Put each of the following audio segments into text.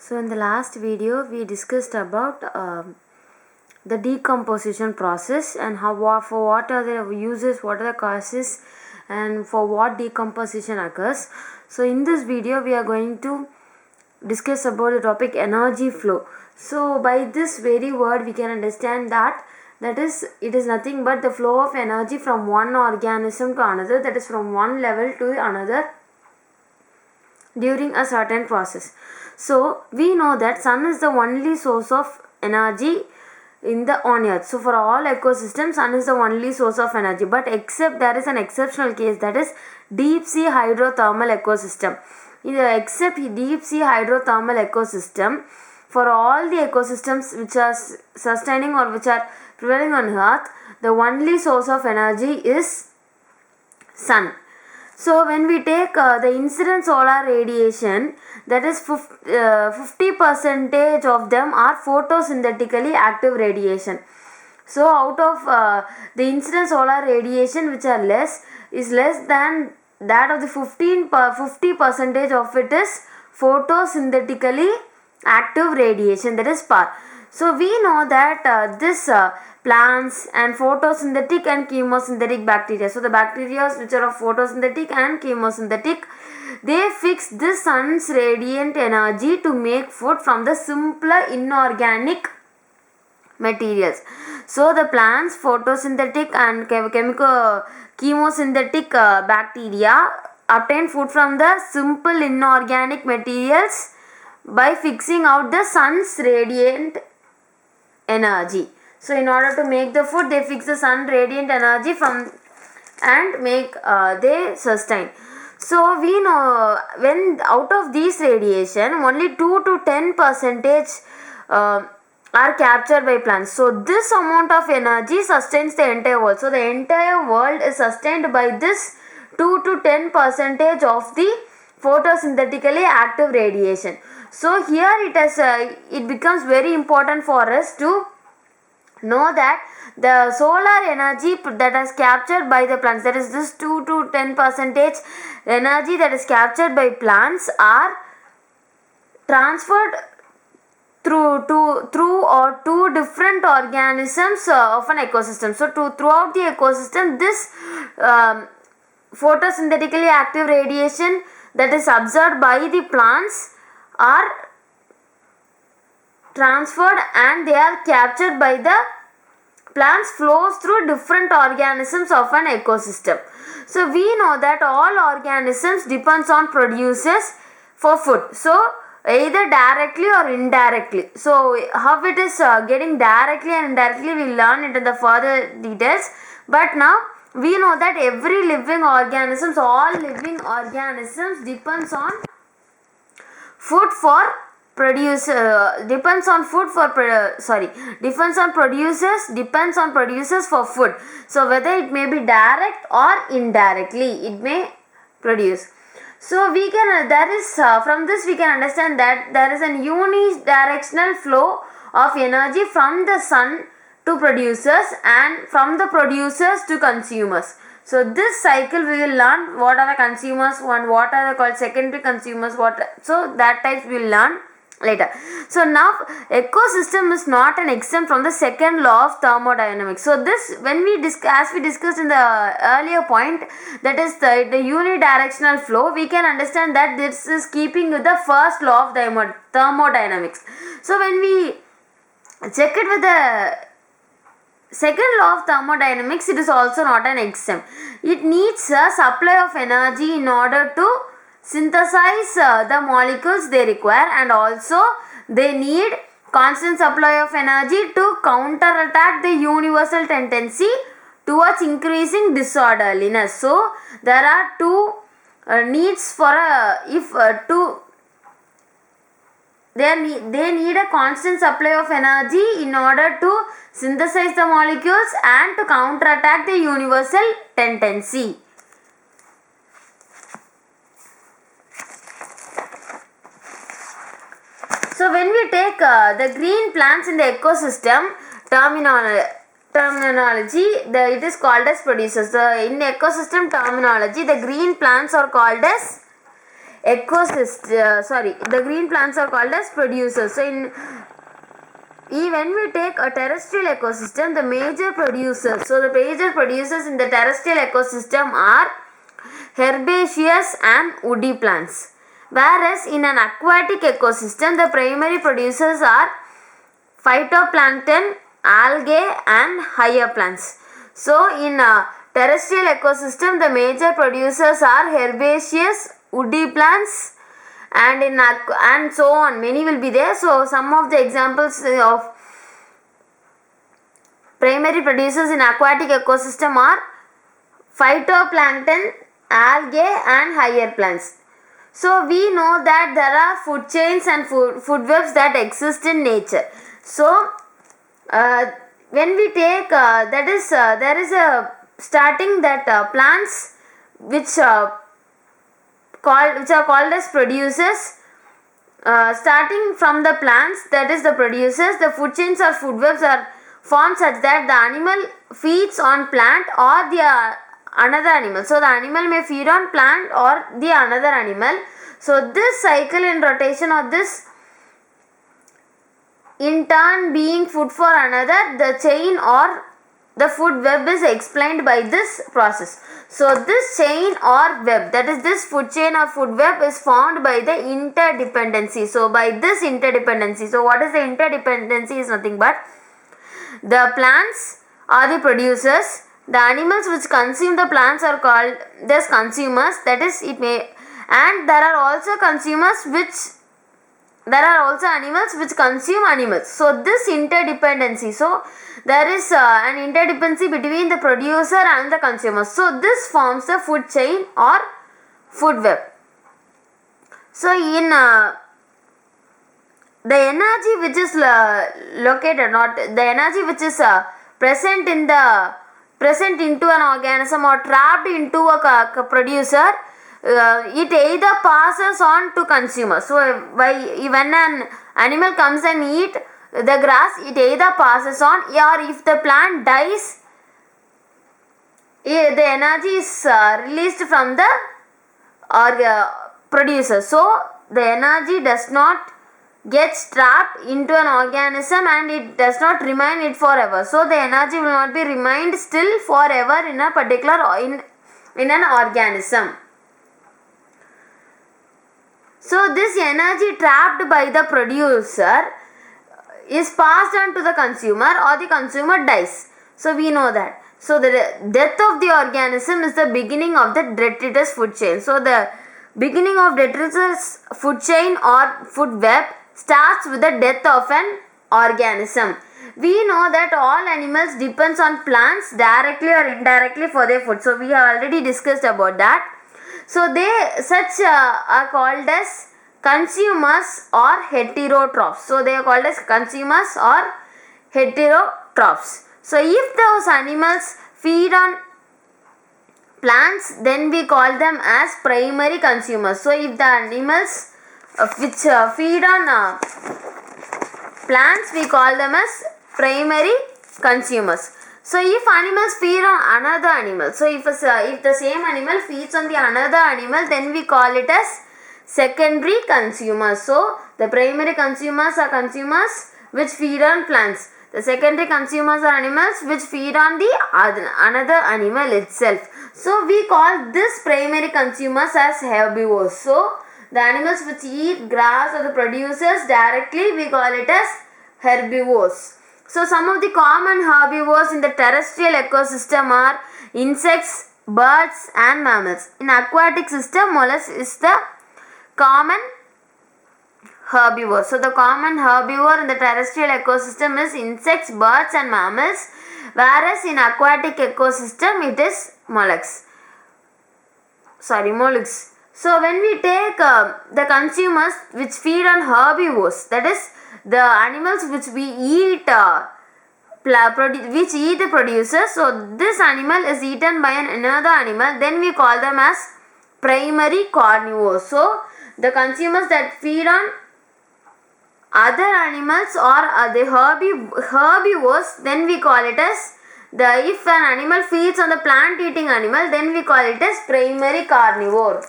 So in the last video we discussed about the decomposition process and for what are the uses, what are the causes, and for what decomposition occurs. So in this video we are going to discuss about the topic energy flow. So by this very word we can understand that it is nothing but the flow of energy from one organism to another, that is from one level to another during a certain process. So we know that sun is the only source of energy on earth. So for all ecosystems, sun is the only source of energy, but except there is an exceptional case, that is deep sea hydrothermal ecosystem. Except deep sea hydrothermal ecosystem, for all the ecosystems which are sustaining or which are prevailing on earth, the only source of energy is sun. So when we take the incident solar radiation, that is 50% of them are photosynthetically active radiation. So out of the incident solar radiation which are less than that of the 50% of it is photosynthetically active radiation, that is PAR. So we know that this plants and photosynthetic and chemosynthetic bacteria. So the bacteria which are of photosynthetic and chemosynthetic, they fix the sun's radiant energy to make food from the simpler inorganic materials. So the plants, photosynthetic and chemosynthetic bacteria obtain food from the simple inorganic materials by fixing out the sun's radiant energy. So in order to make the food, they fix the sun radiant energy from and make they sustain. So we know when out of these radiation, only 2 to 10% are captured by plants. So this amount of energy sustains the entire world. So the entire world is sustained by this 2 to 10% of the photosynthetically active radiation. So here it becomes very important for us to know that the solar energy that is captured by the plants, that is this 2 to 10% energy that is captured by plants, are transferred through two different organisms of an ecosystem. So throughout the ecosystem, this photosynthetically active radiation that is observed by the plants are transferred and they are captured by the plants, flows through different organisms of an ecosystem. So we know that all organisms depends on producers for food. So either directly or indirectly. So how it is getting directly and indirectly, we learn it in the further details. But now we know that every living organisms, all living organisms depends on food for depends on producers for food. So whether it may be direct or indirectly, it may produce. So we can from this we can understand that there is an unidirectional flow of energy from the sun to producers and from the producers to consumers. So this cycle we will learn what are the consumers and what are the called secondary consumers, so that types we will learn later. So now ecosystem is not an exempt from the second law of thermodynamics. So this when we as we discussed in the earlier point, that is the unidirectional flow, we can understand that this is keeping with the first law of thermodynamics. So when we check it with the second law of thermodynamics, it is also not an exempt. It needs a supply of energy in order to synthesize the molecules they require, and also they need constant supply of energy to counterattack the universal tendency towards increasing disorderliness. So there are two needs for they need a constant supply of energy in order to synthesize the molecules and to counterattack the universal tendency. So when we take the green plants in the ecosystem terminology, it is called as producers. In the ecosystem terminology, the green plants are called as the green plants are called as producers. So when we take a terrestrial ecosystem, the major producers in the terrestrial ecosystem are herbaceous and woody plants. Whereas in an aquatic ecosystem, the primary producers are phytoplankton, algae and higher plants. So in a terrestrial ecosystem, the major producers are herbaceous, woody plants and so on. Many will be there. So some of the examples of primary producers in aquatic ecosystem are phytoplankton, algae and higher plants. So we know that there are food chains and food webs that exist in nature. So when we take there is a starting that plants which are called as producers. Starting from the plants, that is the producers, the food chains or food webs are formed such that the animal feeds on plant or the another animal. So the animal may feed on plant or the another animal. So this cycle in rotation or this in turn being food for another, the chain or the food web is explained by this process. So this chain or web, that is this food chain or food web, is formed by the interdependency. So by this interdependency, so what is the interdependency is nothing but the plants are the producers, the animals which consume the plants are called as consumers, that is it may, and there are also animals which consume animals. So this interdependency, so there is an interdependency between the producer and the consumer. So this forms the food chain or food web. So in the energy which is located, not the energy which is present into an organism or trapped into a producer, it either passes on to consumer. So when an animal comes and eat the grass, it either passes on, or if the plant dies, the energy is released from the producer. So the energy does not get trapped into an organism and it does not remain it forever. So the energy will not be remained still forever in a particular in an organism. So this energy trapped by the producer is passed on to the consumer or the consumer dies. So we know that. So the death of the organism is the beginning of the detritus food chain. So the beginning of detritus food chain or food web starts with the death of an organism. We know that all animals depends on plants directly or indirectly for their food. So we have already discussed about that. So they are called as consumers or heterotrophs. So they are called as consumers or heterotrophs. So if those animals feed on plants, then we call them as primary consumers. So if the animals which feed on plants, we call them as primary consumers. So if animals feed on another animal, so if the same animal feeds on the another animal, then we call it as secondary consumers. So the primary consumers are consumers which feed on plants. The secondary consumers are animals which feed on the another animal itself. So we call this primary consumers as herbivores. So the animals which eat grass or the producers directly, we call it as herbivores. So some of the common herbivores in the terrestrial ecosystem are insects, birds and mammals. In aquatic system, mollusk is the common herbivore. So the common herbivore in the terrestrial ecosystem is insects, birds and mammals, whereas in aquatic ecosystem it is mollusks. So when we take the consumers which feed on herbivores, that is the animals which we eat which eat the producers, so this animal is eaten by another animal, then we call them as primary carnivores. So the consumers that feed on other animals or the herbivores, then we call it as if an animal feeds on the plant eating animal, then we call it as primary carnivore.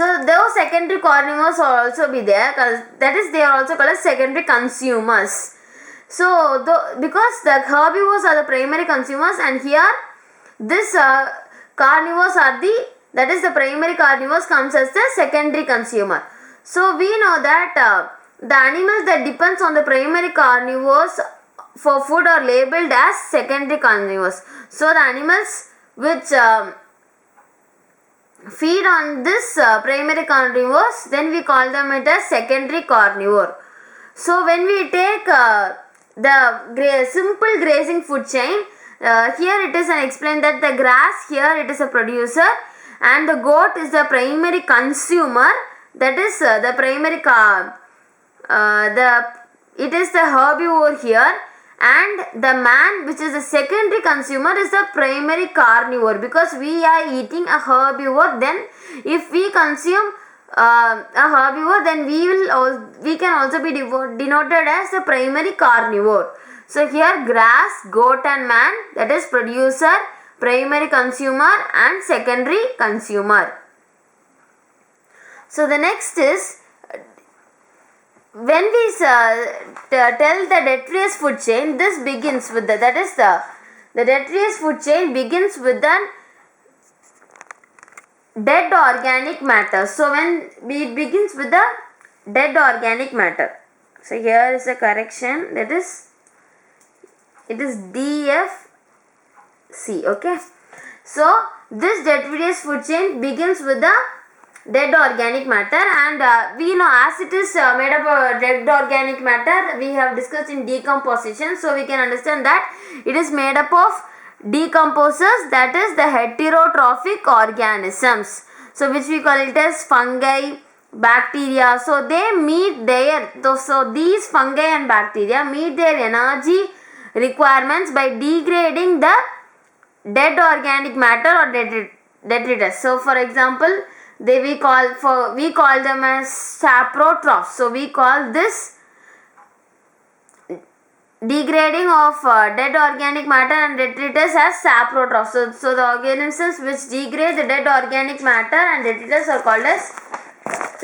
So those secondary carnivores will also be there, that is they are also called as secondary consumers. So because the herbivores are the primary consumers, and here this carnivores are the primary carnivores comes as the secondary consumer. So we know that the animals that depends on the primary carnivores for food are labeled as secondary carnivores. So the animals which feed on this primary carnivores, then we call them it as secondary carnivore. So when we take the simple grazing food chain, here it is explained that the grass, here it is a producer, and the goat is the primary consumer, that is the primary it is the herbivore here, and the man, which is the secondary consumer, is the primary carnivore, because we are eating a herbivore. Then if we consume a herbivore, then we can also be denoted as the primary carnivore. So here grass, goat and man, that is producer, primary consumer and secondary consumer. So the next is, when we tell the detritus food chain, this begins with the detritus food chain begins with the dead organic matter. So when it begins with the dead organic matter, so here is a correction, that is it is DFC. Okay, so this detritus food chain begins with the dead organic matter, and we know as it is made up of dead organic matter, we have discussed in decomposition, so we can understand that it is made up of decomposers, that is the heterotrophic organisms, so which we call it as fungi, bacteria. So they meet so these fungi and bacteria meet their energy requirements by degrading the dead organic matter or detritus. So for example, we call them as saprotrophs. So we call this degrading of dead organic matter and detritus as saprotrophs. So the organisms which degrade the dead organic matter and detritus are called as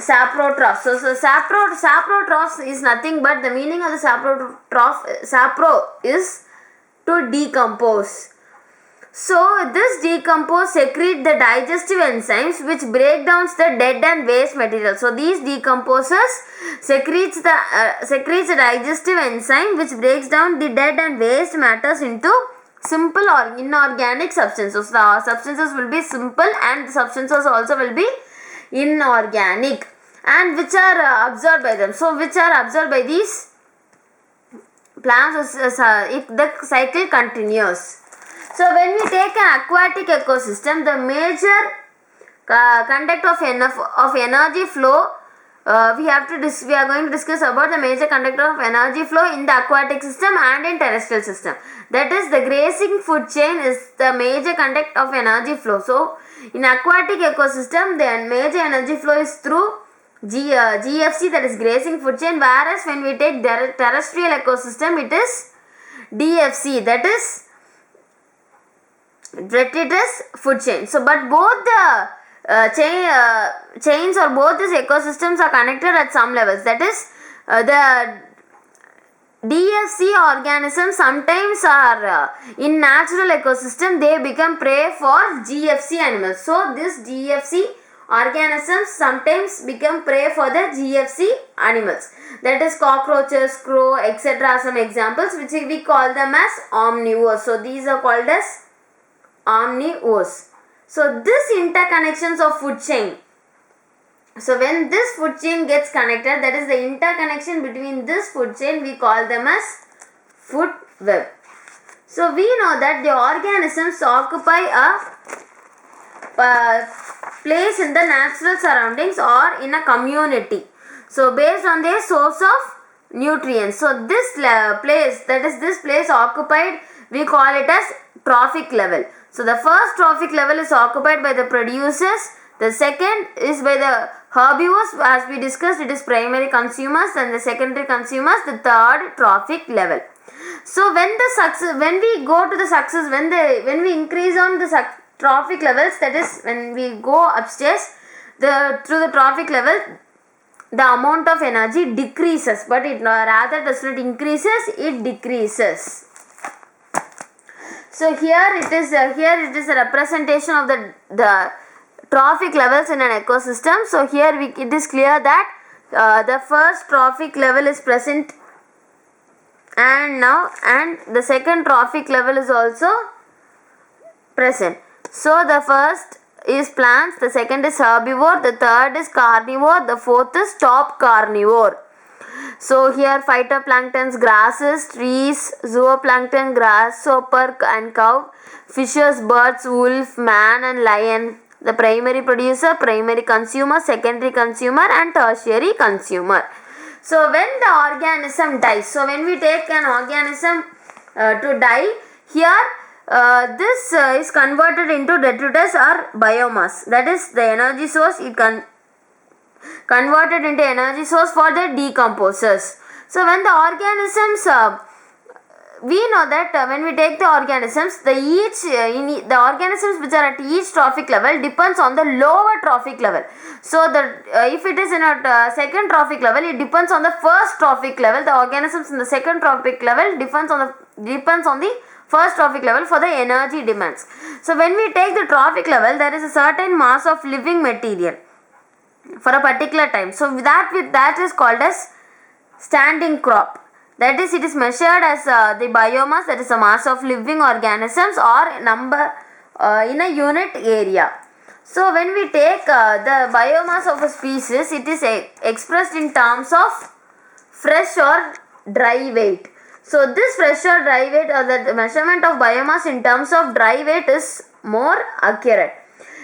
saprotrophs. So saprotrophs is nothing but, the meaning of the sapro is to decompose. So this decompose secrete the digestive enzymes which break down the dead and waste material. So these decomposers secretes the digestive enzyme which breaks down the dead and waste matters into simple or inorganic substances. The substances will be simple and the substances also will be inorganic, and which are absorbed by them. So which are absorbed by these plants if the cycle continues. So when we take an aquatic ecosystem, the major conduct of energy flow, we are going to discuss about the major conduct of energy flow in the aquatic system and in terrestrial system. That is, the grazing food chain is the major conduct of energy flow. So in aquatic ecosystem, the major energy flow is through GFC, that is grazing food chain, whereas when we take terrestrial ecosystem, it is DFC, that is detritus food chain. So but both the chains or both these ecosystems are connected at some levels. That is the DFC organisms sometimes are in natural ecosystem, they become prey for GFC animals. So this GFC organisms sometimes become prey for the GFC animals, that is cockroaches, crow, etc. are some examples which we call them as omnivores. So these are called as omnivores. So this interconnections of food chain. So when this food chain gets connected, that is the interconnection between this food chain, we call them as food web. So we know that the organisms occupy a place in the natural surroundings or in a community. So based on their source of nutrients. So this place, that is this place occupied, we call it as trophic level. So the first trophic level is occupied by the producers, the second is by the herbivores, as we discussed it is primary consumers, and the secondary consumers, the third trophic level. So when we increase on the trophic levels, that is when we go upstairs, through the trophic level, the amount of energy decreases, but it rather does not increases, it decreases. So here it is a representation of the trophic levels in an ecosystem. So here it is clear that the first trophic level is present, and the second trophic level is also present. So the first is plants, the second is herbivore, the third is carnivore, the fourth is top carnivore. So here phytoplanktons, grasses, trees, zooplankton, grasshopper and cow, fishes, birds, wolf, man and lion. The primary producer, primary consumer, secondary consumer and tertiary consumer. So when the organism dies, so when we take an organism to die, here this is converted into detritus or biomass. That is the energy source. It converted into energy source for the decomposers. So when the organisms, we know that when we take the organisms, the organisms which are at each trophic level depends on the lower trophic level. So if it is in a second trophic level, it depends on the first trophic level. The organisms in the second trophic level depends on the first trophic level for the energy demands. So when we take the trophic level, there is a certain mass of living material for a particular time. So that is called as standing crop. That is, it is measured as the biomass, that is the mass of living organisms or number in a unit area. So when we take the biomass of a species, it is expressed in terms of fresh or dry weight. So this fresh or dry weight, or the measurement of biomass in terms of dry weight is more accurate.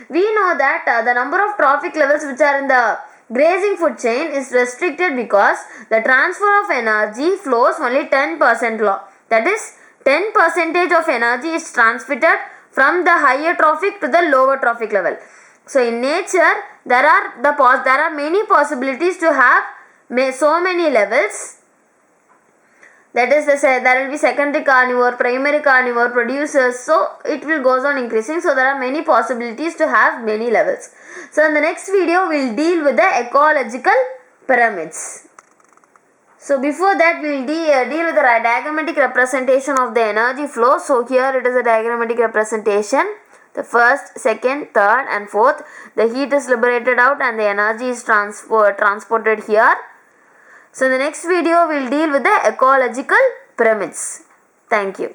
We know that the number of trophic levels which are in the grazing food chain is restricted because the transfer of energy flows only 10% law. That is, 10% of energy is transmitted from the higher trophic to the lower trophic level. So in nature, there are many possibilities to have so many levels. That is, there will be secondary carnivore, primary carnivore, producers. So it will goes on increasing. So there are many possibilities to have many levels. So in the next video, we will deal with the ecological pyramids. So before that, we will deal with the diagrammatic representation of the energy flow. So here it is a diagrammatic representation. The first, second, third and fourth. The heat is liberated out and the energy is transported here. So in the next video, we will deal with the ecological pyramids. Thank you.